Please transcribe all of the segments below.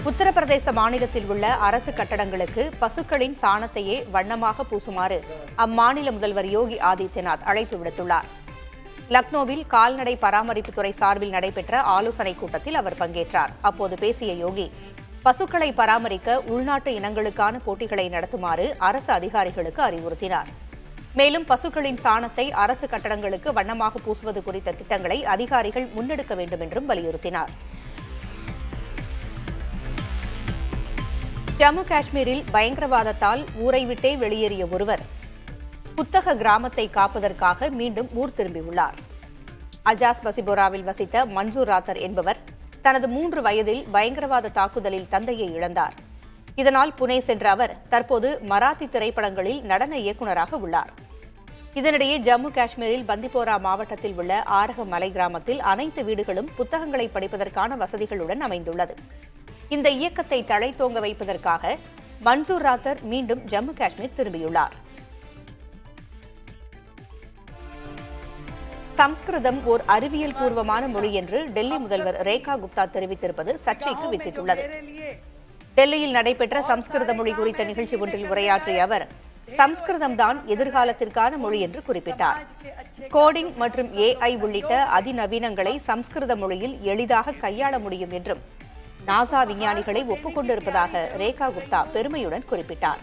உத்தரப்பிரதேச மாநிலத்தில் உள்ள அரசு கட்டடங்களுக்கு பசுக்களின் சாணத்தையே வண்ணமாக பூசுமாறு அம்மாநில முதல்வர் யோகி ஆதித்யநாத் அழைப்பு விடுத்துள்ளார். லக்னோவில் கால்நடை பராமரிப்புத்துறை சார்பில் நடைபெற்ற ஆலோசனைக் கூட்டத்தில் அவர் பங்கேற்றார். அப்போது பேசிய யோகி, பசுக்களை பராமரிக்க உள்நாட்டு இனங்களுக்கான போட்டிகளை நடத்துமாறு அரசு அதிகாரிகளுக்கு அறிவுறுத்தினார். மேலும் பசுக்களின் சாணத்தை அரசு கட்டடங்களுக்கு வண்ணமாக பூசுவது குறித்த திட்டங்களை அதிகாரிகள் முன்னெடுக்க வேண்டும் என்றும் வலியுறுத்தினார். ஜம்மு காஷ்மீரில் பயங்கரவாதத்தால் ஊரை விட்டே வெளியேறிய ஒருவர் புத்தக கிராமத்தை காப்பதற்காக மீண்டும் ஊர் திரும்பியுள்ளார். அஜாஸ் பசிபோராவில் வசித்த மன்சூர் ராத்தர் என்பவர் தனது 3 வயதில் பயங்கரவாத தாக்குதலில் தந்தையை இழந்தார். இதனால் புனே சென்ற அவர் தற்போது மராத்தி திரைப்படங்களில் நடன இயக்குநராக உள்ளார். இதனிடையே ஜம்மு காஷ்மீரில் பந்திப்போரா மாவட்டத்தில் உள்ள ஆரக மலை கிராமத்தில் அனைத்து வீடுகளும் புத்தகங்களை படிப்பதற்கான வசதிகளுடன் அமைந்துள்ளது. இந்த இயக்கத்தை தழைத்தோங்க வைப்பதற்காக மன்சூர் ராத்தர் மீண்டும் ஜம்மு காஷ்மீர் திரும்பியுள்ளார். சம்ஸ்கிருதம் ஓர் அறிவியல் பூர்வமான மொழி என்று டெல்லி முதல்வர் ரேகா குப்தா தெரிவித்திருப்பது சர்ச்சைக்கு வித்திட்டுள்ளது. டெல்லியில் நடைபெற்ற சம்ஸ்கிருத மொழி குறித்த நிகழ்ச்சி ஒன்றில் உரையாற்றிய அவர், சம்ஸ்கிருதம்தான் எதிர்காலத்திற்கான மொழி என்று குறிப்பிட்டார். கோடிங் மற்றும் AI உள்ளிட்ட அதிநவீனங்களை சம்ஸ்கிருத மொழியில் எளிதாக கையாள முடியும் என்றும் நாசா விஞ்ஞானிகளை ஒப்புக்கொண்டிருப்பதாக ரேகா குப்தா பெருமையுடன் குறிப்பிட்டார்.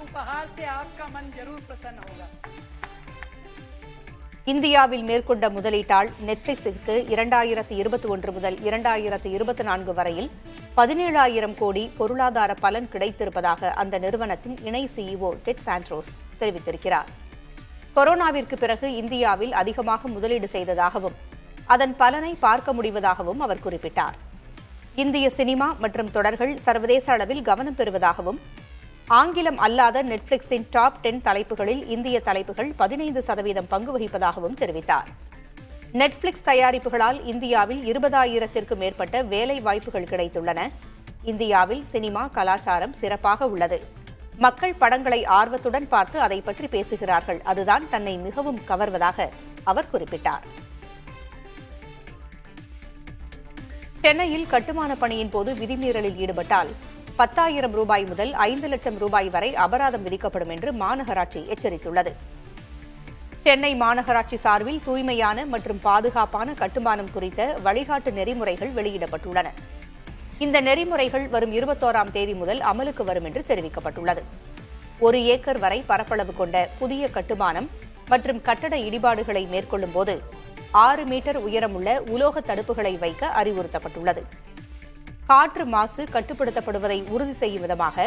இந்தியாவில் மேற்கொண்ட முதலீட்டால் நெட்ஃபிளிக்ஸிற்கு 2021 முதல் 2024 வரையில் 17,000 கோடி பொருளாதார பலன் கிடைத்திருப்பதாக அந்த நிறுவனத்தின் இணை CEO டெட் சாண்ட்ரோஸ் தெரிவித்திருக்கிறார். கொரோனாவிற்கு பிறகு இந்தியாவில் அதிகமாக முதலீடு செய்ததாகவும் அதன் பலனை பார்க்க முடிவதாகவும் அவர் குறிப்பிட்டார். இந்திய சினிமா மற்றும் தொடர்கள் சர்வதேச அளவில் கவனம் பெறுவதாகவும் ஆங்கிலம் அல்லாத நெட்ஃபிளிக்ஸின் டாப் 10 தலைப்புகளில் இந்திய தலைப்புகள் 15% பங்கு வகிப்பதாகவும் தெரிவித்தார். நெட்ஃபிளிக்ஸ் தயாரிப்புகளால் இந்தியாவில் 20,000க்கும் மேற்பட்ட வேலை வாய்ப்புகள் கிடைத்துள்ளன. இந்தியாவில் சினிமா கலாச்சாரம் சிறப்பாக உள்ளது. மக்கள் படங்களை ஆர்வத்துடன் பார்த்து அதை பற்றி பேசுகிறார்கள். அதுதான் தன்னை மிகவும் கவர்வதாக அவர் குறிப்பிட்டார். சென்னையில் கட்டுமான பணியின் போது விதிமீறலில் ஈடுபட்டால் 10,000 ரூபாய் முதல் 5 லட்சம் ரூபாய் வரை அபராதம் விதிக்கப்படும் என்று மாநகராட்சி எச்சரித்துள்ளது. சென்னை மாநகராட்சி சார்பில் தூய்மையான மற்றும் பாதுகாப்பான கட்டுமானம் குறித்த வழிகாட்டு நெறிமுறைகள் வெளியிடப்பட்டுள்ளன. இந்த நெறிமுறைகள் வரும் 21ஆம் தேதி முதல் அமலுக்கு வரும் என்று தெரிவிக்கப்பட்டுள்ளது. 1 ஏக்கர் வரை பரப்பளவு கொண்ட புதிய கட்டுமானம் மற்றும் கட்டட இடிபாடுகளை மேற்கொள்ளும் போது 6 மீட்டர் உயரமுள்ள உலோக தடுப்புகளை வைக்க அறிவுறுத்தப்பட்டுள்ளது. காற்று மாசு கட்டுப்படுத்தப்படுவதை உறுதி செய்யும் விதமாக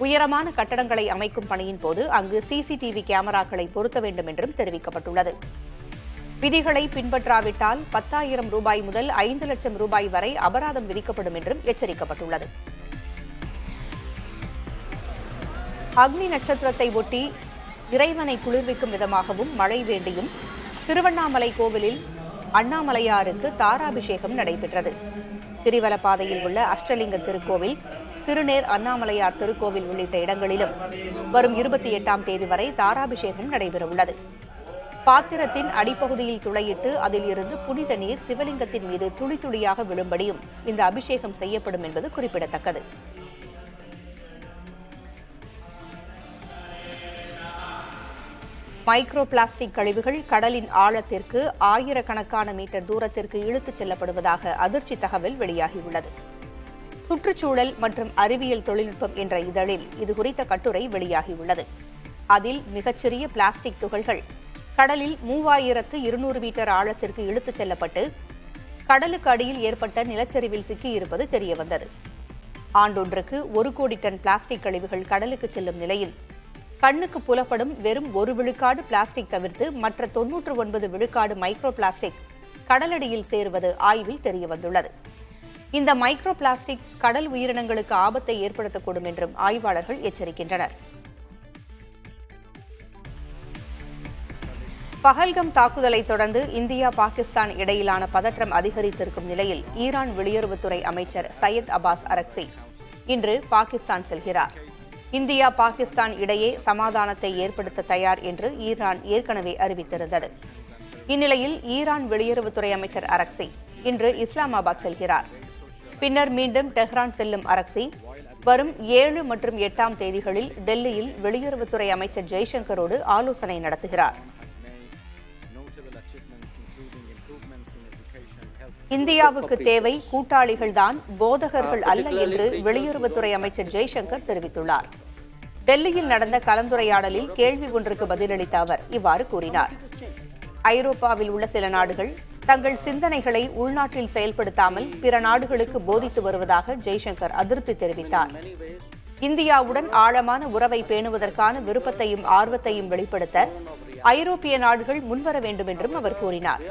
உயரமான கட்டடங்களை அமைக்கும் பணியின் போது அங்கு CCTV கேமராக்களை பொருத்த வேண்டும் என்றும் தெரிவிக்கப்பட்டுள்ளது. விதிகளை பின்பற்றாவிட்டால் 10,000 ரூபாய் முதல் 5 லட்சம் ரூபாய் வரை அபராதம் விதிக்கப்படும் என்றும் எச்சரிக்கப்பட்டுள்ளது. அக்னி நட்சத்திரத்தை ஒட்டி இறைவனை குளிர்விக்கும் விதமாகவும் மழை வேண்டியும் திருவண்ணாமலை கோவிலில் அண்ணாமலையாருக்கு தாராபிஷேகம் நடைபெற்றது. கிரிவலப்பாதையில் உள்ள அஷ்டலிங்க திருக்கோவில், திருநேர் அண்ணாமலையார் திருக்கோவில் உள்ளிட்ட இடங்களிலும் வரும் 28ஆம் தேதி வரை தாராபிஷேகம் நடைபெறவுள்ளது. பாத்திரத்தின் அடிப்பகுதியில் துளையிட்டு அதில் இருந்து புனித நீர் சிவலிங்கத்தின் மீது துளி துளியாக விழும்படியும் இந்த அபிஷேகம் செய்யப்படும் என்பது குறிப்பிடத்தக்கது. மைக்ரோ பிளாஸ்டிக் கழிவுகள் கடலின் ஆழத்திற்கு ஆயிரக்கணக்கான மீட்டர் தூரத்திற்கு இழுத்துச் செல்லப்படுவதாக அதிர்ச்சி தகவல் வெளியாகியுள்ளது. சுற்றுச்சூழல் மற்றும் அறிவியல் தொழில்நுட்பம் என்ற இதழில் இதுகுறித்த கட்டுரை வெளியாகியுள்ளது. அதில் மிகச்சிறிய பிளாஸ்டிக் துகள்கள் கடலில் 3,200 மீட்டர் ஆழத்திற்கு இழுத்துச் செல்லப்பட்டு கடலுக்கு அடியில் ஏற்பட்ட நிலச்சரிவில் சிக்கியிருப்பது தெரியவந்தது. ஆண்டொன்றுக்கு 1 கோடி டன் பிளாஸ்டிக் கழிவுகள் கடலுக்கு செல்லும் நிலையில் கண்ணுக்கு புலப்படும் வெறும் 1 விழுக்காடு பிளாஸ்டிக் தவிர்த்து மற்ற 99 விழுக்காடு மைக்ரோ பிளாஸ்டிக் கடலடியில் சேருவது ஆய்வில் தெரியவந்துள்ளது. இந்த மைக்ரோ பிளாஸ்டிக் கடல் உயிரினங்களுக்கு ஆபத்தை ஏற்படுத்தக்கூடும் என்றும் ஆய்வாளர்கள் எச்சரிக்கின்றனர். பஹல்கம் தாக்குதலை தொடர்ந்து இந்தியா பாகிஸ்தான் இடையிலான பதற்றம் அதிகரித்திருக்கும் நிலையில் ஈரான் வெளியுறவுத்துறை அமைச்சர் சையத் அப்பாஸ் அரக்சி இன்று பாகிஸ்தான் செல்கிறார். இந்தியா பாகிஸ்தான் இடையே சமாதானத்தை ஏற்படுத்த தயார் என்று ஈரான் ஏற்கனவே அறிவித்திருந்தது. இந்நிலையில் ஈரான் வெளியுறவுத்துறை அமைச்சர் அரக்சி இன்று இஸ்லாமாபாத் செல்கிறார். பின்னர் மீண்டும் டெஹ்ரான் செல்லும் அரக்சி வரும் 7 மற்றும் 8ஆம் தேதிகளில் டெல்லியில் வெளியுறவுத்துறை அமைச்சர் ஜெய்சங்கரோடு ஆலோசனை நடத்துகிறார். இந்தியாவுக்கு தேவை கூட்டாளிகள்தான், போதகர்கள் அல்ல என்று வெளியுறவுத்துறை அமைச்சர் ஜெய்சங்கர் தெரிவித்துள்ளார். டெல்லியில் நடந்த கலந்துரையாடலில் கேள்வி ஒன்றுக்கு பதிலளித்த அவர் இவ்வாறு கூறினார். ஐரோப்பாவில் உள்ள சில நாடுகள் தங்கள் சிந்தனைகளை உள்நாட்டில் செயல்படுத்தாமல் பிற நாடுகளுக்கு போதித்து வருவதாக ஜெய்சங்கர் அதிருப்தி தெரிவித்தார். இந்தியாவுடன் ஆழமான உறவை பேணுவதற்கான விருப்பத்தையும் ஆர்வத்தையும் வெளிப்படுத்த ஐரோப்பிய நாடுகள் முன்வர வேண்டும் என்றும் அவர் கூறினார்.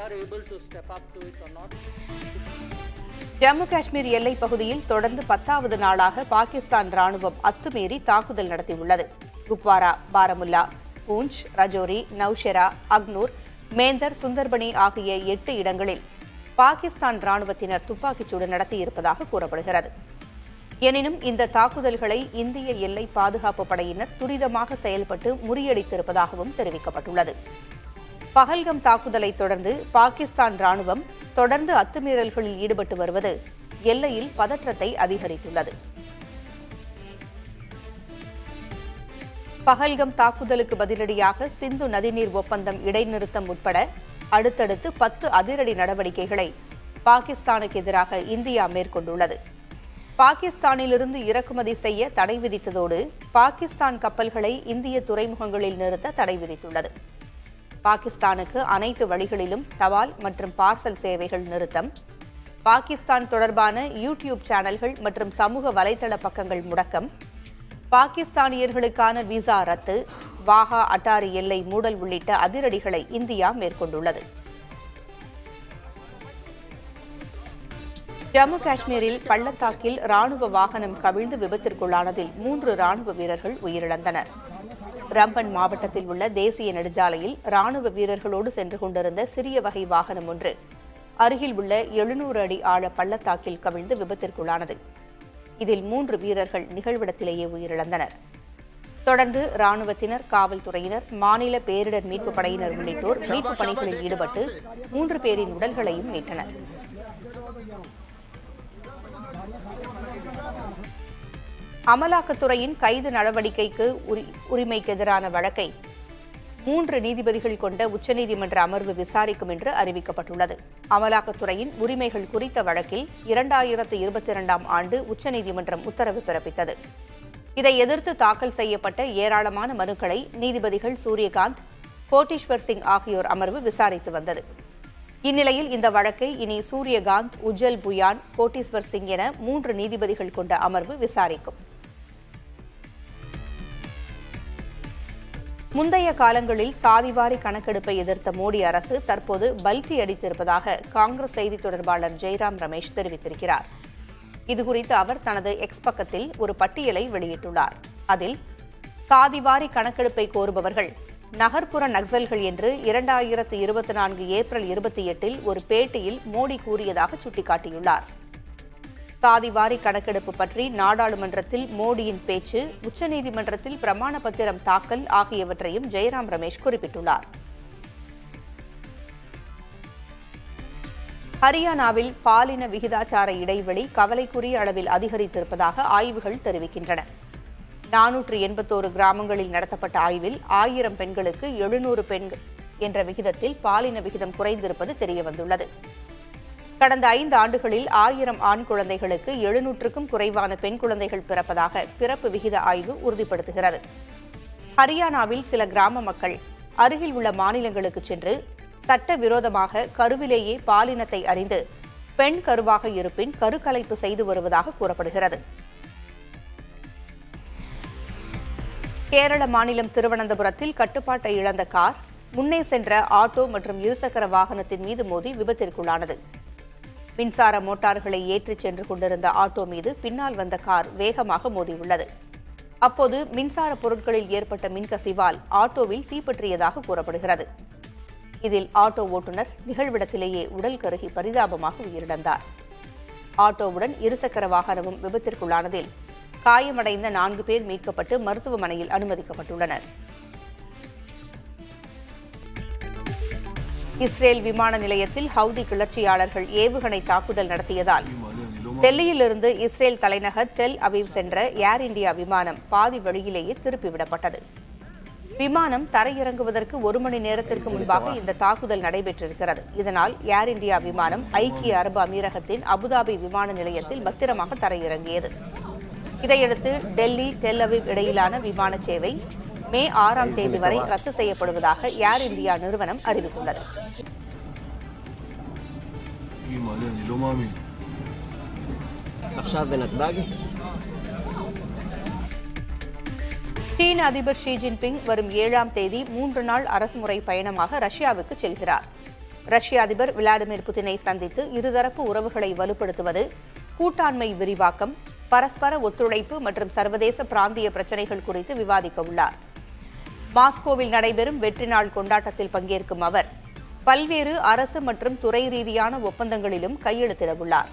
ஜம்மு காஷ்மீர் எல்லைப் பகுதியில் தொடர்ந்து 10வது நாளாக பாகிஸ்தான் ராணுவம் அத்துமீறி தாக்குதல் நடத்தியுள்ளது. குப்வாரா, பாரமுல்லா, பூஞ்ச், ரஜோரி, நௌஷெரா, அக்னூர், மேந்தர், சுந்தர்பனி ஆகிய 8 இடங்களில் பாகிஸ்தான் ராணுவத்தினர் துப்பாக்கிச்சூடு நடத்தியிருப்பதாக கூறப்படுகிறது. எனினும் இந்த தாக்குதல்களை இந்திய எல்லை பாதுகாப்பு படையினர் துரிதமாக செயல்பட்டு முறியடித்திருப்பதாகவும் தெரிவிக்கப்பட்டுள்ளது. பஹல்கம் தாக்குதலை தொடர்ந்து பாகிஸ்தான் ராணுவம் தொடர்ந்து அத்துமீறல்களில் ஈடுபட்டு வருவது எல்லையில் பதற்றத்தை அதிகரித்துள்ளது. பஹல்கம் தாக்குதலுக்கு பதிலடியாக சிந்து நதிநீர் ஒப்பந்தம் இடைநிறுத்தம் உட்பட அடுத்தடுத்து 10 அதிரடி நடவடிக்கைகளை பாகிஸ்தானுக்கு எதிராக இந்தியா மேற்கொண்டுள்ளது. பாகிஸ்தானிலிருந்து இறக்குமதி செய்ய தடை விதித்ததோடு பாகிஸ்தான் கப்பல்களை இந்திய துறைமுகங்களில் நிறுத்த தடை விதித்துள்ளது. பாகிஸ்தானுக்கு அனைத்து வழிகளிலும் தபால் மற்றும் பார்சல் சேவைகள் நிறுத்தம், பாகிஸ்தான் தொடர்பான யூடியூப் சேனல்கள் மற்றும் சமூக வலைதள பக்கங்கள் முடக்கம், பாகிஸ்தானியர்களுக்கான விசா ரத்து, வாகா அட்டாரி எல்லை மூடல் உள்ளிட்ட அதிரடிகளை இந்தியா மேற்கொண்டுள்ளது. ஜம்மு காஷ்மீரில் பள்ளத்தாக்கில் ராணுவ வாகனம் கவிழ்ந்து விபத்திற்குள்ளானதில் 3 ராணுவ வீரர்கள் உயிரிழந்தனர். ரம்பன் மாவட்டத்தில் உள்ள தேசிய நெடுஞ்சாலையில் ராணுவ வீரர்களோடு சென்று கொண்டிருந்த சிறிய வகை வாகனம் ஒன்று அருகில் உள்ள 700 அடி ஆழ பள்ளத்தாக்கில் கவிழ்ந்து விபத்திற்குள்ளானது. இதில் 3 வீரர்கள் நிகழ்விடத்திலேயே உயிரிழந்தனர். தொடர்ந்து ராணுவத்தினர், காவல்துறையினர், மாநில பேரிடர் மீட்புப் படையினர் உள்ளிட்டோர் மீட்புப் பணிகளில் ஈடுபட்டு 3 பேரின் உடல்களையும் மீட்டனர். அமலாக்கத்துறையின் கைது நடவடிக்கைக்கு உரிமைக்கு எதிரான வழக்கை 3 நீதிபதிகள் கொண்ட உச்சநீதிமன்ற அமர்வு விசாரிக்கும் என்று அறிவிக்கப்பட்டுள்ளது. அமலாக்கத்துறையின் உரிமைகள் குறித்த வழக்கில் 2022ஆம் ஆண்டு உச்சநீதிமன்றம் உத்தரவு பிறப்பித்தது. இதை எதிர்த்து தாக்கல் செய்யப்பட்ட ஏராளமான மனுக்களை நீதிபதிகள் சூரியகாந்த், கோட்டீஸ்வர் சிங் ஆகியோர் அமர்வு விசாரித்து வந்தது. இந்நிலையில் இந்த வழக்கை இனி சூரியகாந்த், உஜ்ஜல் புயான், கோட்டீஸ்வர் சிங் என 3 நீதிபதிகள் கொண்ட அமர்வு விசாரிக்கும். முந்தைய காலங்களில் சாதிவாரி கணக்கெடுப்பை எதிர்த்த மோடி அரசு தற்போது பல்டி அடித்திருப்பதாக காங்கிரஸ் செய்தி தொடர்பாளர் ஜெய்ராம் ரமேஷ் தெரிவித்திருக்கிறார். இதுகுறித்து அவர் தனது எக்ஸ் பக்கத்தில் ஒரு பட்டியலை வெளியிட்டுள்ளார். அதில் சாதிவாரி கணக்கெடுப்பை கோருபவர்கள் நகர்ப்புற நக்சல்கள் என்று 2024 ஏப்ரல் 28இல் ஒரு பேட்டியில் மோடி கூறியதாக சுட்டிக்காட்டியுள்ளார். சாதிவாரி கணக்கெடுப்பு பற்றி நாடாளுமன்றத்தில் மோடியின் பேச்சு, உச்சநீதிமன்றத்தில் பிரமாண பத்திரம் தாக்கல் ஆகியவற்றையும் ஜெய்ராம் ரமேஷ் குறிப்பிட்டுள்ளார். ஹரியானாவில் பாலின விகிதாச்சார இடைவெளி கவலைக்குரிய அளவில் அதிகரித்திருப்பதாக ஆய்வுகள் தெரிவிக்கின்றன. 481 கிராமங்களில் நடத்தப்பட்ட ஆய்வில் 1000 பெண்களுக்கு 700 பெண்கள் என்ற விகிதத்தில் பாலின விகிதம் குறைந்திருப்பது தெரியவந்துள்ளது. கடந்த 5 ஆண்டுகளில் 1000 ஆண் குழந்தைகளுக்கு 700க்கும் குறைவான பெண் குழந்தைகள் பிறப்பதாக பிறப்பு விகித ஆய்வு உறுதிப்படுத்துகிறது. ஹரியானாவில் சில கிராம மக்கள் அருகில் உள்ள மாநிலங்களுக்கு சென்று சட்டவிரோதமாக கருவிலேயே பாலினத்தை அறிந்து பெண் கருவாக இருப்பின் கருக்கலைப்பு செய்து வருவதாக கூறப்படுகிறது. கேரள மாநிலம் திருவனந்தபுரத்தில் கட்டுப்பாட்டை இழந்த கார் முன்னே சென்ற ஆட்டோ மற்றும் இருசக்கர வாகனத்தின் மீது மோதி விபத்திற்குள்ளானது. மின்சார மோட்டார்களை ஏற்றிச் சென்று கொண்டிருந்த ஆட்டோ மீது பின்னால் வந்த கார் வேகமாக மோதியுள்ளது. அப்போது மின்சார பொருட்களில் ஏற்பட்ட மின்கசிவால் ஆட்டோவில் தீப்பற்றியதாக கூறப்படுகிறது. இதில் ஆட்டோ ஓட்டுநர் நிகழ்விடத்திலேயே உடல் கருகி பரிதாபமாக உயிரிழந்தார். ஆட்டோவுடன் இருசக்கர வாகனமும் விபத்திற்குள்ளானதில் காயமடைந்த 4 பேர் மீட்கப்பட்டு மருத்துவமனையில் அனுமதிக்கப்பட்டுள்ளனர். இஸ்ரேல் விமான நிலையத்தில் ஹவுதி கிளர்ச்சியாளர்கள் ஏவுகணை தாக்குதல் நடத்தியதால் டெல்லியிலிருந்து இஸ்ரேல் தலைநகர் டெல் அவீவ் சென்ற ஏர் இந்தியா விமானம் பாதி வழியிலேயே திருப்பிவிடப்பட்டது. விமானம் தரையிறங்குவதற்கு 1 மணி நேரத்திற்கு முன்பாக இந்த தாக்குதல் நடைபெற்றிருக்கிறது. இதனால் ஏர் இந்தியா விமானம் ஐக்கிய அரபு அமீரகத்தின் அபுதாபி விமான நிலையத்தில் பத்திரமாக தரையிறங்கியது. இதையடுத்து டெல்லி டெல் அவீவ் இடையிலான விமான சேவை மே 6ஆம் தேதி வரை ரத்து செய்யப்படுவதாக ஏர் இந்தியா நிறுவனம் அறிவித்துள்ளது. சீன அதிபர் ஷி ஜின்பிங் வரும் 7ஆம் தேதி 3 நாள் அரசுமுறை பயணமாக ரஷ்யாவுக்கு செல்கிறார். ரஷ்ய அதிபர் விளாடிமிர் புதினை சந்தித்து இருதரப்பு உறவுகளை வலுப்படுத்துவது, கூட்டாண்மை விரிவாக்கம், பரஸ்பர ஒத்துழைப்பு மற்றும் சர்வதேச பிராந்திய பிரச்சினைகள் குறித்து விவாதிக்க உள்ளார். மாஸ்கோவில் நடைபெறும் வெற்றி நாள் கொண்டாட்டத்தில் பங்கேற்கும் அவர் பல்வேறு அரசு மற்றும் துறை ரீதியான ஒப்பந்தங்களிலும் கையெழுத்திட உள்ளார்.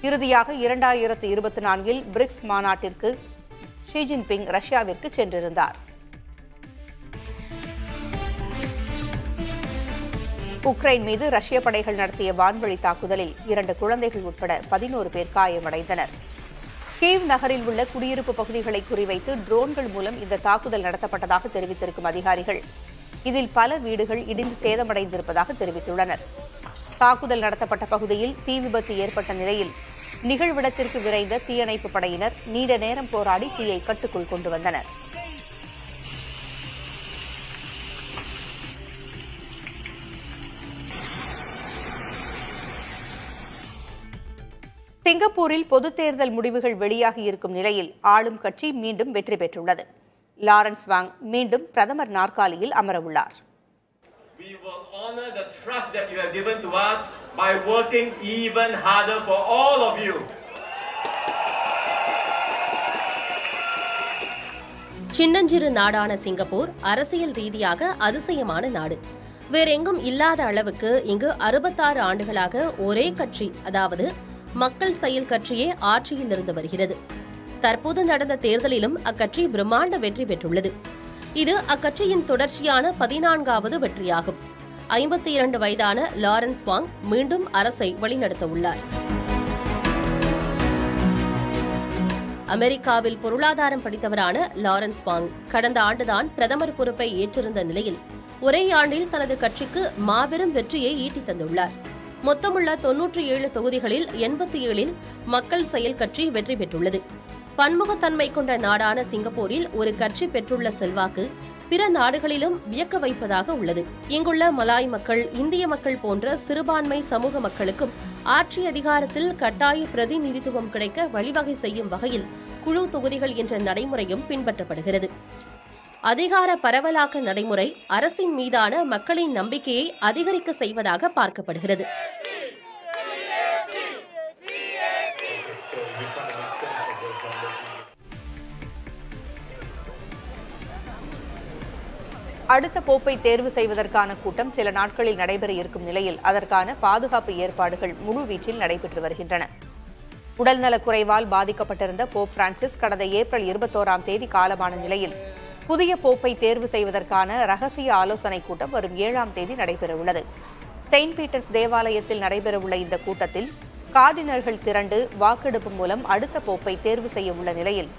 இறுதியாக 2024இல் பிரிக்ஸ் மாநாட்டிற்கு ஷி ஜின்பிங் ரஷ்யாவிற்கு சென்றிருந்தார். உக்ரைன் மீது ரஷ்ய படைகள் நடத்திய வான்வழி தாக்குதலில் 2 குழந்தைகள் உட்பட 11 பேர் காயமடைந்தனர். கீவ் நகரில் உள்ள குடியிருப்பு பகுதிகளை குறிவைத்து ட்ரோன்கள் மூலம் இந்த தாக்குதல் நடத்தப்பட்டதாக தெரிவித்திருக்கும் அதிகாரிகள் இதில் பல வீடுகள் இடிந்து சேதமடைந்திருப்பதாக தெரிவித்துள்ளனர். தாக்குதல் நடத்தப்பட்ட பகுதியில் தீ விபத்து ஏற்பட்ட நிலையில் நிகழ்விடத்திற்கு விரைந்த தீயணைப்பு படையினர் நீண்ட நேரம் போராடி தீயை கட்டுக்குள் கொண்டு வந்தனர். சிங்கப்பூரில் பொதுத் தேர்தல் முடிவுகள் வெளியாகி இருக்கும் நிலையில் ஆளும் கட்சி மீண்டும் வெற்றி பெற்றுள்ளது. லாரன்ஸ் வாங் மீண்டும் பிரதமர் நாற்காலியில் அமரவுள்ளார். We will honor the trust that you have given to us by working even harder for all of you. சின்னஞ்சிறு நாடான சிங்கப்பூர் அரசியல் ரீதியாக அதிசயமான நாடு. வேறெங்கும் இல்லாத அளவுக்கு இங்கு 66 ஆண்டுகளாக ஒரே கட்சி, அதாவது மக்கள் செயல் கட்சியே ஆட்சியில் இருந்து வருகிறது. தற்போது நடந்த தேர்தலிலும் அக்கட்சி பிரம்மாண்ட வெற்றி பெற்றுள்ளது. இது அக்கட்சியின் தொடர்ச்சியான 14வது வெற்றியாகும். 52 வயதான லாரன்ஸ் வாங் மீண்டும் அரசை வழிநடத்த உள்ளார். அமெரிக்காவில் பொருளாதாரம் படித்தவரான லாரன்ஸ் வாங் கடந்த ஆண்டுதான் பிரதமர் பொறுப்பை ஏற்றிருந்த நிலையில் ஒரே ஆண்டில் தனது கட்சிக்கு மாபெரும் வெற்றியை ஈட்டித் தந்துள்ளார். மொத்தமுள்ள 97 தொகுதிகளில் 87இல் மக்கள் செயல் கட்சி வெற்றி பெற்றுள்ளது. பன்முகத்தன்மை கொண்ட நாடான சிங்கப்பூரில் ஒரு கட்சி பெற்றுள்ள செல்வாக்கு பிற நாடுகளிலும் வியக்க வைப்பதாக உள்ளது. இங்குள்ள மலாய் மக்கள், இந்திய மக்கள் போன்ற சிறுபான்மை சமூக மக்களுக்கும் ஆட்சி அதிகாரத்தில் கட்டாய பிரதிநிதித்துவம் கிடைக்க வழிவகை செய்யும் வகையில் குழு தொகுதிகள் என்ற நடைமுறையும் பின்பற்றப்படுகிறது. அதிகார பரவலாக்க நடைமுறை அரசின் மீதான மக்களின் நம்பிக்கையை அதிகரிக்க செய்வதாக பார்க்கப்படுகிறது. அடுத்த போப்பை தேர்வு செய்வதற்கான கூட்டம் சில நாட்களில் நடைபெற இருக்கும் நிலையில் அதற்கான பாதுகாப்பு ஏற்பாடுகள் முழுவீச்சில் நடைபெற்று வருகின்றன. உடல்நலக் குறைவால் பாதிக்கப்பட்டிருந்த போப் பிரான்சிஸ் கடந்த ஏப்ரல் 21ஆம் தேதி காலமான நிலையில் புதிய போப்பை தேர்வு செய்வதற்கான ரகசிய ஆலோசனைக் கூட்டம் வரும் 7ஆம் தேதி நடைபெறவுள்ளது. செயின்ட் பீட்டர்ஸ் தேவாலயத்தில் நடைபெறவுள்ள இந்த கூட்டத்தில் கார்டினல்கள் திரண்டு வாக்கெடுப்பு மூலம் அடுத்த போப்பை தேர்வு செய்ய உள்ள நிலையில்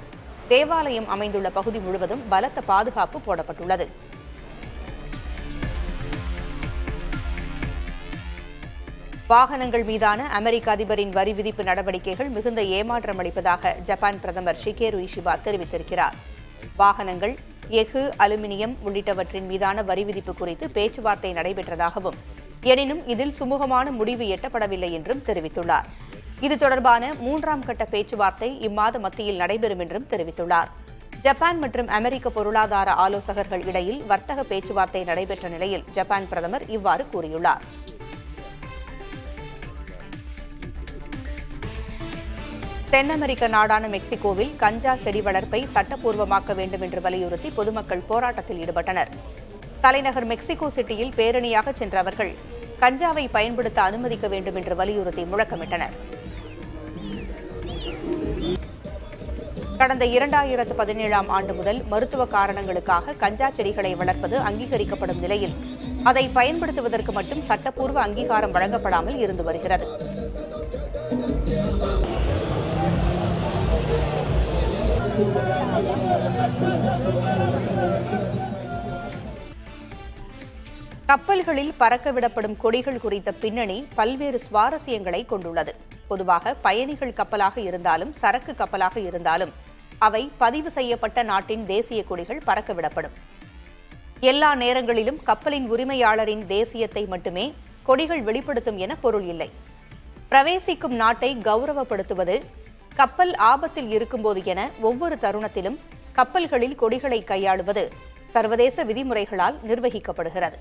தேவாலயம் அமைந்துள்ள பகுதி முழுவதும் பலத்த பாதுகாப்பு போடப்பட்டுள்ளது. வாகனங்கள் மீதான அமெரிக்க அதிபரின் வரி விதிப்பு நடவடிக்கைகள் மிகுந்த ஏமாற்றம் அளிப்பதாக ஜப்பான் பிரதமர் ஷிகேரு இஷிபா தெரிவித்திருக்கிறார். வாகனங்கள், எஃகு, அலுமினியம் உள்ளிட்டவற்றின் மீதான வரி விதிப்பு குறித்து பேச்சுவார்த்தை நடைபெற்றதாகவும், எனினும் இதில் சுமூகமான முடிவு எட்டப்படவில்லை என்றும் தெரிவித்துள்ளார். இது தொடர்பான 3ஆம் கட்ட பேச்சுவார்த்தை இம்மாத மத்தியில் நடைபெறும் என்றும் தெரிவித்துள்ளார். ஜப்பான் மற்றும் அமெரிக்க பொருளாதார ஆலோசகர்கள் இடையில் வர்த்தக பேச்சுவார்த்தை நடைபெற்ற நிலையில் ஜப்பான் பிரதமர் இவ்வாறு கூறியுள்ளார். தென் அமெரிக்க நாடான மெக்சிகோவில் கஞ்சா செடி வளர்ப்பை சட்டப்பூர்வமாக்க வேண்டும் என்று வலியுறுத்தி பொதுமக்கள் போராட்டத்தில் ஈடுபட்டனர். தலைநகர் மெக்சிகோ சிட்டியில் பேரணியாக சென்ற அவர்கள் கஞ்சாவை பயன்படுத்த அனுமதிக்க வேண்டும் என்று வலியுறுத்தி முழக்கமிட்டனர். கடந்த 2017ஆம் ஆண்டு முதல் மருத்துவ காரணங்களுக்காக கஞ்சா செடிகளை வளர்ப்பது அங்கீகரிக்கப்படும் நிலையில் அதை பயன்படுத்துவதற்கு மட்டும் சட்டப்பூர்வ அங்கீகாரம் வழங்கப்படாமல் இருந்து வருகிறது. கப்பல்களில் பறக்கவிடப்படும் கொடிகள் குறித்த பின்னணி பல்வேறு சுவாரஸ்யங்களை கொண்டுள்ளது. பொதுவாக பயணிகள் கப்பலாக இருந்தாலும் சரக்கு கப்பலாக இருந்தாலும் அவை பதிவு செய்யப்பட்ட நாட்டின் தேசிய கொடிகள் பறக்கவிடப்படும். எல்லா நேரங்களிலும் கப்பலின் உரிமையாளரின் தேசியத்தை மட்டுமே கொடிகள் வெளிப்படுத்தும் என பொருள் இல்லை. பிரவேசிக்கும் நாட்டை கௌரவப்படுத்துவது, கப்பல் ஆபத்தில் இருக்கும்போது என ஒவ்வொரு தருணத்திலும் கப்பல்களில் கொடிகளை கையாளுவது சர்வதேச விதிமுறைகளால் நிர்வகிக்கப்படுகிறது.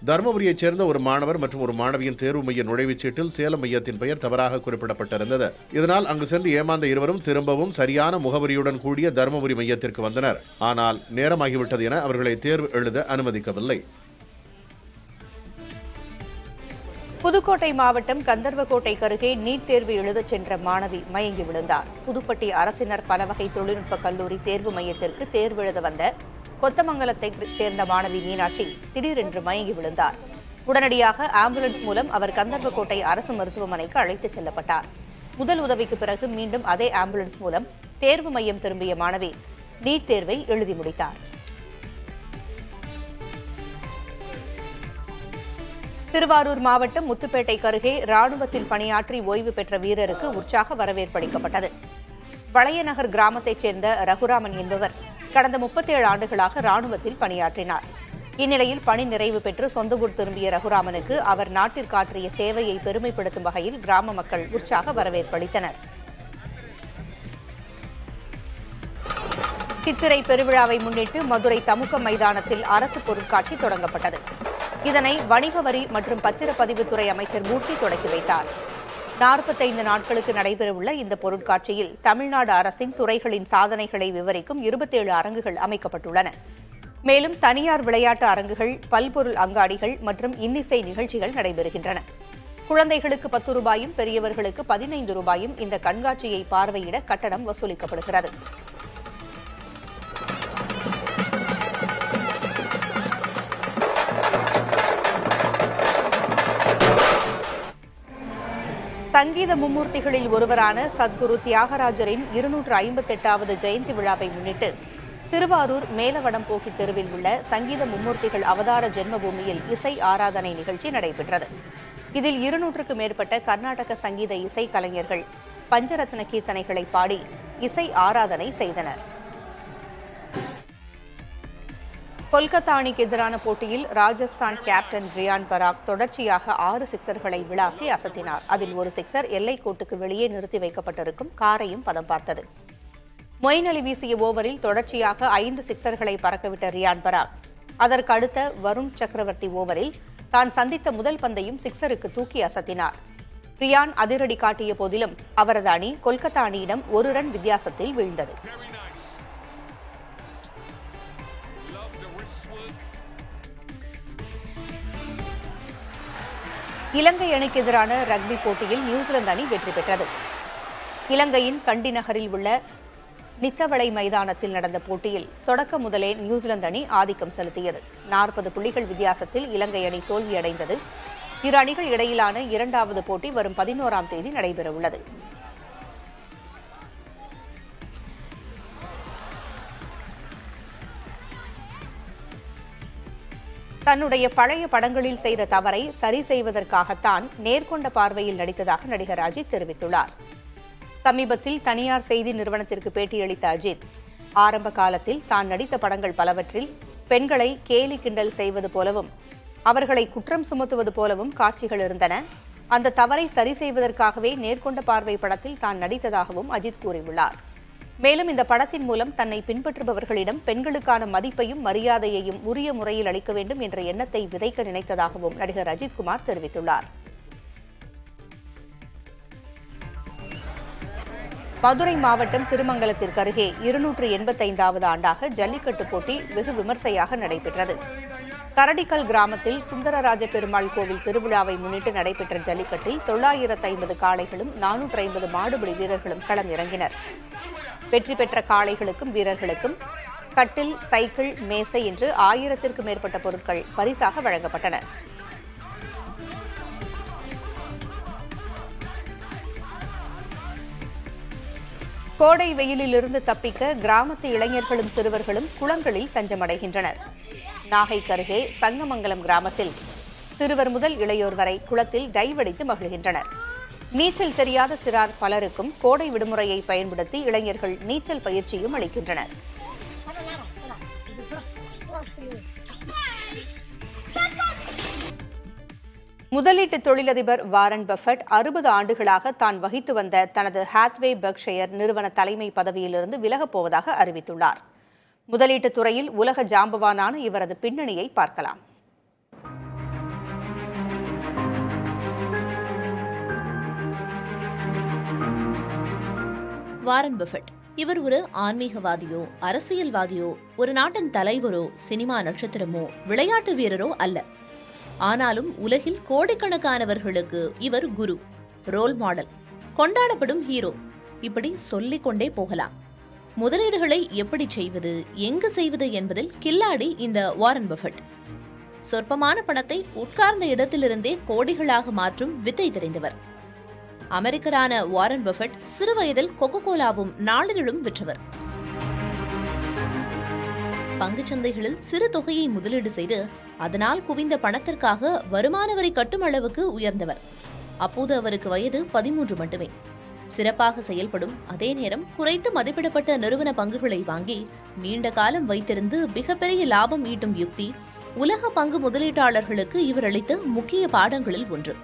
தருமபுரியைச் சேர்ந்த ஒரு மாணவர் மற்றும் ஒரு மாணவியின் தேர்வு மைய நுழைவுச் சீட்டில் சேலம் மையத்தின் பெயர் தவறாக குறிப்பிடப்பட்டிருந்தது. இதனால் அங்கு சென்று ஏமாந்த இருவரும் திரும்பவும் சரியான முகவரியுடன் கூடிய தருமபுரி மையத்திற்கு வந்தனர். ஆனால் நேரமாகிவிட்டது என அவர்களை தேர்வு எழுத அனுமதிக்கவில்லை. புதுக்கோட்டை மாவட்டம் கந்தர்வக்கோட்டைக்கு அருகே நீட் தேர்வு எழுதச் சென்ற மாணவி மயங்கி விழுந்தார். புதுப்பட்டி அரசினர் பலவகை தொழில்நுட்ப கல்லூரி தேர்வு மையத்திற்கு தேர்வு எழுத வந்த கொத்தமங்கலத்தைச் சேர்ந்த மாணவி மீனாட்சி திடீரென்று மயங்கி விழுந்தார். உடனடியாக ஆம்புலன்ஸ் மூலம் அவர் கந்தர்வக்கோட்டை அரசு மருத்துவமனைக்கு அழைத்துச் செல்லப்பட்டார். முதல் உதவிக்கு பிறகு மீண்டும் அதே ஆம்புலன்ஸ் மூலம் தேர்வு மையம் திரும்பிய மாணவி நீட் தேர்வை எழுதி முடித்தார். திருவாரூர் மாவட்டம் முத்துப்பேட்டைக்கு அருகே ராணுவத்தில் பணியாற்றி ஓய்வு பெற்ற வீரருக்கு உற்சாக வரவேற்பு அளிக்கப்பட்டது. வளையநகர் கிராமத்தைச் சேர்ந்த ரகுராமன் என்பவர் கடந்த 37 ஆண்டுகளாக ராணுவத்தில் பணியாற்றினார். இந்நிலையில் பணி நிறைவு பெற்று சொந்த ஊர் திரும்பிய ரகுராமனுக்கு அவர் நாட்டிற்காற்றிய சேவையை பெருமைப்படுத்தும் வகையில் கிராம மக்கள் உற்சாக வரவேற்பு அளித்தனர். சித்திரை பெருவிழாவை முன்னிட்டு மதுரை தமுகம் மைதானத்தில் அரசு பொருட்காட்சி தொடங்கப்பட்டது. இதனை வணிக வரி மற்றும் பத்திரப்பதிவுத்துறை அமைச்சர் மூர்த்தி தொடங்கி வைத்தார். 45 நாட்களுக்கு நடைபெறவுள்ள இந்த பொருட்காட்சியில் தமிழ்நாடு அரசின் துறைகளின் சாதனைகளை விவரிக்கும் 27 அரங்குகள் அமைக்கப்பட்டுள்ளன. மேலும் தனியார் விளையாட்டு அரங்குகள், பல்பொருள் அங்காடிகள் மற்றும் இன்னிசை நிகழ்ச்சிகள் நடைபெறுகின்றன. குழந்தைகளுக்கு 10 ரூபாயும் பெரியவர்களுக்கு 15 ரூபாயும் இந்த கண்காட்சியை பார்வையிட கட்டணம் வசூலிக்கப்படுகிறது. சங்கீத மும்மூர்த்திகளில் ஒருவரான சத்குரு தியாகராஜரின் 258வது ஜெயந்தி விழாவை முன்னிட்டு திருவாரூர் மேலவடம் போக்கி தெருவில் உள்ள சங்கீத மும்மூர்த்திகள் அவதார ஜென்மபூமியில் இசை ஆராதனை நிகழ்ச்சி நடைபெற்றது. இதில் 200க்கும் மேற்பட்ட கர்நாடக சங்கீத இசை கலைஞர்கள் பஞ்சரத்ன கீர்த்தனைகளை பாடி இசை ஆராதனை செய்தனர். கொல்கத்தா அணிக்கு எதிரான போட்டியில் ராஜஸ்தான் கேப்டன் ரியான் பராக் தொடர்ச்சியாக 6 சிக்சர்களை விளாசி அசத்தினார். அதில் ஒரு சிக்சர் எல்லைக்கோட்டுக்கு வெளியே நிறுத்தி வைக்கப்பட்டிருக்கும் காரையும் பதம் பார்த்தது. மொயின் அலி வீசிய ஓவரில் தொடர்ச்சியாக 5 சிக்சர்களை பறக்கவிட்ட ரியான் பராக் அதற்கு அடுத்த வருண் சக்கரவர்த்தி ஓவரில் தான் சந்தித்த முதல் பந்தையும் சிக்சருக்கு தூக்கி அசத்தினார். ரியான் அதிரடி காட்டிய போதிலும் அவரது அணி கொல்கத்தா அணியிடம் 1 ரன் வித்தியாசத்தில் வீழ்ந்தது. இலங்கை அணிக்கு எதிரான ரக்பி போட்டியில் நியூசிலாந்து அணி வெற்றி பெற்றது. இலங்கையின் கண்டி நகரில் உள்ள நித்தவளை மைதானத்தில் நடந்த போட்டியில் தொடக்கம் முதலே நியூசிலாந்து அணி ஆதிக்கம் செலுத்தியது. 40 புள்ளிகள் வித்தியாசத்தில் இலங்கை அணி தோல்வியடைந்தது. இரு அணிகள் இடையிலான 2வது போட்டி வரும் 11ஆம் தேதி நடைபெறவுள்ளது. தன்னுடைய பழைய படங்களில் செய்த தவறை சரி செய்வதற்காகத்தான் நேர்கொண்ட பார்வையில் நடித்ததாக நடிகர் அஜித் தெரிவித்துள்ளார். சமீபத்தில் தனியார் செய்தி நிறுவனத்திற்கு பேட்டியளித்த அஜித், ஆரம்ப காலத்தில் தான் நடித்த படங்கள் பலவற்றில் பெண்களை கேலி கிண்டல் செய்வது போலவும் அவர்களை குற்றம் சுமத்துவது போலவும் காட்சிகள் இருந்தன. அந்த தவறை சரி செய்வதற்காகவே நேர்கொண்ட பார்வை படத்தில் தான் நடித்ததாகவும் அஜித் கூறியுள்ளார். மேலும் இந்த படத்தின் மூலம் தன்னை பின்பற்றுபவர்களிடம் பெண்களுக்கான மதிப்பையும் மரியாதையையும் உரிய முறையில் அளிக்க வேண்டும் என்ற எண்ணத்தை விதைக்க நினைத்ததாகவும் நடிகர் அஜித்குமார் தெரிவித்துள்ளார். மதுரை மாவட்டம் திருமங்கலத்திற்கு அருகே 285வது ஆண்டாக ஜல்லிக்கட்டு போட்டி வெகு விமர்சையாக நடைபெற்றது. கரடிக்கல் கிராமத்தில் சுந்தரராஜ பெருமாள் கோவில் திருவிழாவை முன்னிட்டு நடைபெற்ற ஜல்லிக்கட்டில் 950 காளைகளும் 450 மாடுபிடி வீரர்களும் களம் இறங்கினர். வெற்றி பெற்ற காளைகளுக்கும் வீரர்களுக்கும் கட்டில், சைக்கிள், மேசை என்று 1000த்திற்கும் மேற்பட்ட பொருட்கள் பரிசாக வழங்கப்பட்டன. கோடை வெயிலிலிருந்து தப்பிக்க கிராமத்து இளைஞர்களும் சிறுவர்களும் குளங்களில் தஞ்சமடைகின்றனர். நாகைக்கு அருகே சங்கமங்கலம் கிராமத்தில் சிறுவர் முதல் இளையோர் வரை குளத்தில் டைவடித்து மகிழ்கின்றனர். நீச்சல் தெரியாத சிறார் பலருக்கும் கோடை விடுமுறையை பயன்படுத்தி இளைஞர்கள் நீச்சல் பயிற்சியும் அளிக்கின்றனர். முதலீட்டு தொழிலதிபர் வாரன் பஃபெட் 60 ஆண்டுகளாக தான் வகித்து வந்த தனது ஹாத்வே பெர்க்ஷயர் நிறுவன தலைமை பதவியிலிருந்து விலகப் போவதாக அறிவித்துள்ளார். முதலீட்டுத் துறையில் உலக ஜாம்பவானான இவரது பின்னணியை பார்க்கலாம். வாரன் பஃபெட் இவர் ஒரு ஆன்மீகவாதியோ, அரசியல்வாதியோ, ஒரு நாட்டின் தலைவரோ, சினிமா நட்சத்திரமோ, விளையாட்டு வீரரோ அல்ல. ஆனாலும் உலகில் கோடிக்கணக்கானவர்களுக்கு இவர் குரு, ரோல் மாடல், கொண்டாடப்படும் ஹீரோ. இப்படி சொல்லிக் கொண்டே போகலாம். முதலீடுகளை எப்படி செய்வது, எங்கு செய்வது என்பதில் கில்லாடி இந்த வாரன் பஃபெட். சொற்பமான பணத்தை உட்கார்ந்த இடத்திலிருந்தே கோடிகளாக மாற்றும் வித்தை தெரிந்தவர். அமெரிக்கரான வாரன் பஃபெட் சிறுவயதில் கொக்கோகோலாவும் நாளிதழும் விற்றவர். பங்குச்சந்தைகளில் சிறு தொகையை முதலீடு செய்து அதனால் குவிந்த பணத்திற்காக வருமான வரி கட்டும் அளவுக்கு உயர்ந்தவர். அப்போது அவருக்கு வயது 13 மட்டுமே. சிறப்பாக செயல்படும், அதே நேரம் குறைத்து மதிப்பிடப்பட்ட நிறுவன பங்குகளை வாங்கி நீண்ட காலம் வைத்திருந்து மிகப்பெரிய லாபம் ஈட்டும் யுக்தி உலக பங்கு முதலீட்டாளர்களுக்கு இவர் அளித்த முக்கிய பாடங்களில் ஒன்று.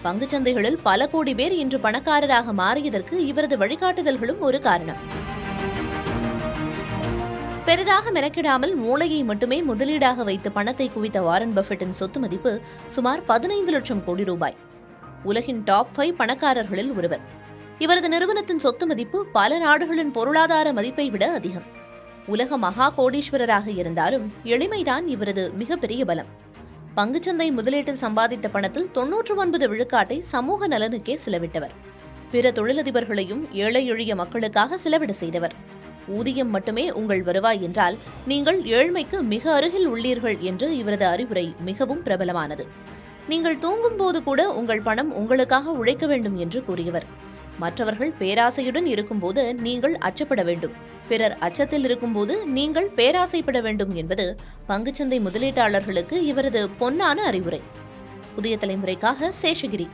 பங்குச்சந்தைகளில் பல கோடி பேர் இன்று பணக்காரராக மாறியதற்கு இவரது வழிகாட்டுதல்களும் ஒரு காரணம். பெரிதாக மெனக்கிடாமல் மூளையை மட்டுமே முதலீடாக வைத்து பணத்தை குவித்த வாரன் பஃபெட்டின் சொத்து மதிப்பு சுமார் 15 லட்சம் கோடி ரூபாய். உலகின் டாப் 5 பணக்காரர்களில் ஒருவர். இவரது நிறுவனத்தின் சொத்து மதிப்பு பல நாடுகளின் பொருளாதார மதிப்பை விட அதிகம். உலக மகா கோடீஸ்வரராக இருந்தாலும் எளிமைதான் இவரது மிகப்பெரிய பலம். பங்குச்சந்தை முதலீட்டில் சம்பாதித்த பணத்தில் 99 விழுக்காட்டை சமூக நலனுக்கே செலவிட்டவர். பிற தொழிலதிபர்களையும் ஏழை எளிய மக்களுக்காக செலவிட செய்தவர். ஊதியம் மட்டுமே உங்கள் வருவாய் என்றால் நீங்கள் ஏழ்மைக்கு மிக அருகில் உள்ளீர்கள் என்று இவரது அறிவுரை மிகவும் பிரபலமானது. நீங்கள் தூங்கும் போது கூட உங்கள் பணம் உங்களுக்காக உழைக்க வேண்டும் என்று கூறியவர். மற்றவர்கள் பேராசையுடன் இருக்கும்போது நீங்கள் அச்சப்பட வேண்டும், பிறர் அச்சத்தில் இருக்கும்போது நீங்கள் பேராசைப்பட வேண்டும் என்பது பங்குச்சந்தை முதலீட்டாளர்களுக்கு இவரது பொன்னான அறிவுரை. புதிய தலைமுறைக்காக சேஷகிரி.